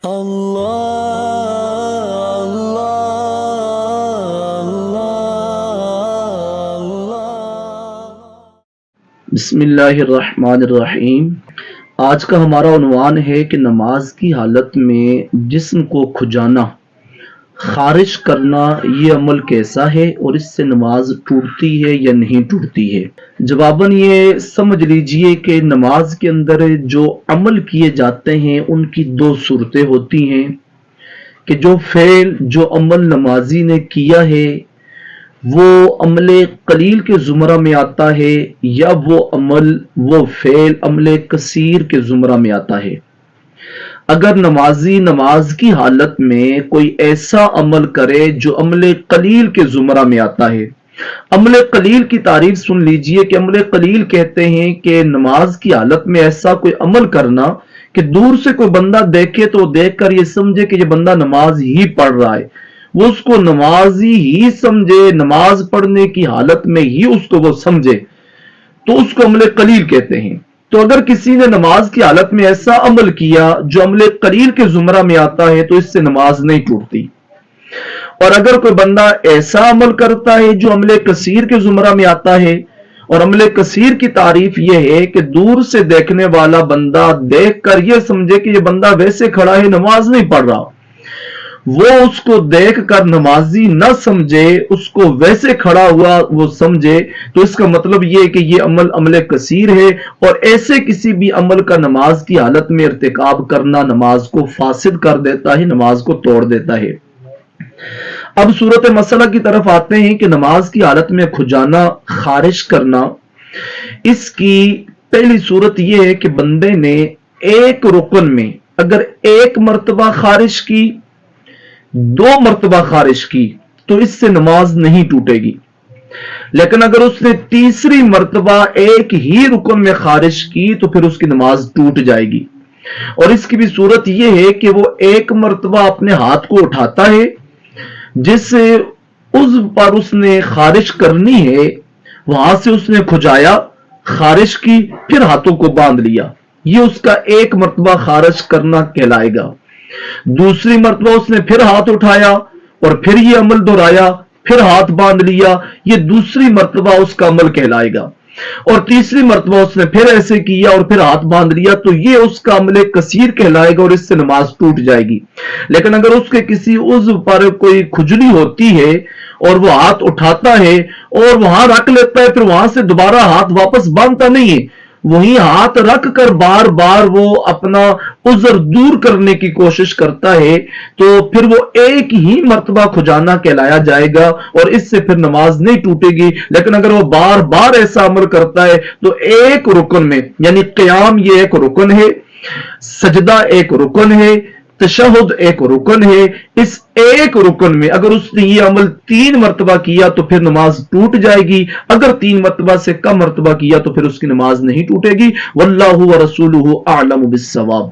بسم اللہ الرحمن الرحیم۔ آج کا ہمارا عنوان ہے کہ نماز کی حالت میں جسم کو کھجانا، خارش کرنا، یہ عمل کیسا ہے اور اس سے نماز ٹوٹتی ہے یا نہیں ٹوٹتی ہے؟ جواباً یہ سمجھ لیجئے کہ نماز کے اندر جو عمل کیے جاتے ہیں ان کی دو صورتیں ہوتی ہیں کہ جو عمل نمازی نے کیا ہے وہ عمل قلیل کے زمرہ میں آتا ہے یا وہ فعل عمل کثیر کے زمرہ میں آتا ہے۔ اگر نمازی نماز کی حالت میں کوئی ایسا عمل کرے جو عمل قلیل کے زمرہ میں آتا ہے، عمل قلیل کی تعریف سن لیجئے کہ عمل قلیل کہتے ہیں کہ نماز کی حالت میں ایسا کوئی عمل کرنا کہ دور سے کوئی بندہ دیکھے تو دیکھ کر یہ سمجھے کہ یہ بندہ نماز ہی پڑھ رہا ہے، وہ اس کو نمازی ہی سمجھے، نماز پڑھنے کی حالت میں ہی اس کو وہ سمجھے، تو اس کو عمل قلیل کہتے ہیں۔ تو اگر کسی نے نماز کی حالت میں ایسا عمل کیا جو عمل قلیل کے زمرہ میں آتا ہے تو اس سے نماز نہیں ٹوٹتی، اور اگر کوئی بندہ ایسا عمل کرتا ہے جو عمل کثیر کے زمرہ میں آتا ہے، اور عمل کثیر کی تعریف یہ ہے کہ دور سے دیکھنے والا بندہ دیکھ کر یہ سمجھے کہ یہ بندہ ویسے کھڑا ہے، نماز نہیں پڑھ رہا، وہ اس کو دیکھ کر نمازی نہ سمجھے، اس کو ویسے کھڑا ہوا وہ سمجھے، تو اس کا مطلب یہ ہے کہ یہ عمل کثیر ہے، اور ایسے کسی بھی عمل کا نماز کی حالت میں ارتکاب کرنا نماز کو فاسد کر دیتا ہے، نماز کو توڑ دیتا ہے۔ اب صورت مسئلہ کی طرف آتے ہیں کہ نماز کی حالت میں کھجانا، خارش کرنا، اس کی پہلی صورت یہ ہے کہ بندے نے ایک رکن میں اگر ایک مرتبہ خارش کی، 2 مرتبہ خارش کی تو اس سے نماز نہیں ٹوٹے گی، لیکن اگر اس نے تیسری مرتبہ ایک ہی رکن میں خارش کی تو پھر اس کی نماز ٹوٹ جائے گی۔ اور اس کی بھی صورت یہ ہے کہ وہ ایک مرتبہ اپنے ہاتھ کو اٹھاتا ہے، جس عضو پر اس نے خارش کرنی ہے وہاں سے اس نے کھجایا، خارش کی، پھر ہاتھوں کو باندھ لیا، یہ اس کا ایک مرتبہ خارش کرنا کہلائے گا۔ دوسری مرتبہ اس نے پھر ہاتھ اٹھایا اور پھر یہ عمل دہرایا، پھر ہاتھ باندھ لیا، یہ دوسری مرتبہ اس کا عمل کہلائے گا۔ اور تیسری مرتبہ اس نے پھر ایسے کیا اور پھر ہاتھ باندھ لیا تو یہ اس کا عمل کثیر کہلائے گا اور اس سے نماز ٹوٹ جائے گی۔ لیکن اگر اس کے کسی عضو پر کوئی کھجلی ہوتی ہے اور وہ ہاتھ اٹھاتا ہے اور وہاں رکھ لیتا ہے، پھر وہاں سے دوبارہ ہاتھ واپس باندھتا نہیں ہے، وہیں ہاتھ رکھ کر بار بار وہ اپنا عذر دور کرنے کی کوشش کرتا ہے، تو پھر وہ ایک ہی مرتبہ کھجانا کہلایا جائے گا اور اس سے پھر نماز نہیں ٹوٹے گی۔ لیکن اگر وہ بار بار ایسا عمل کرتا ہے تو ایک رکن میں، یعنی قیام یہ ایک رکن ہے، سجدہ ایک رکن ہے، تشہد ایک رکن ہے، اس ایک رکن میں اگر اس نے یہ عمل 3 مرتبہ کیا تو پھر نماز ٹوٹ جائے گی، اگر 3 مرتبہ سے کم مرتبہ کیا تو پھر اس کی نماز نہیں ٹوٹے گی۔ واللہ ورسولہ اعلم بالصواب۔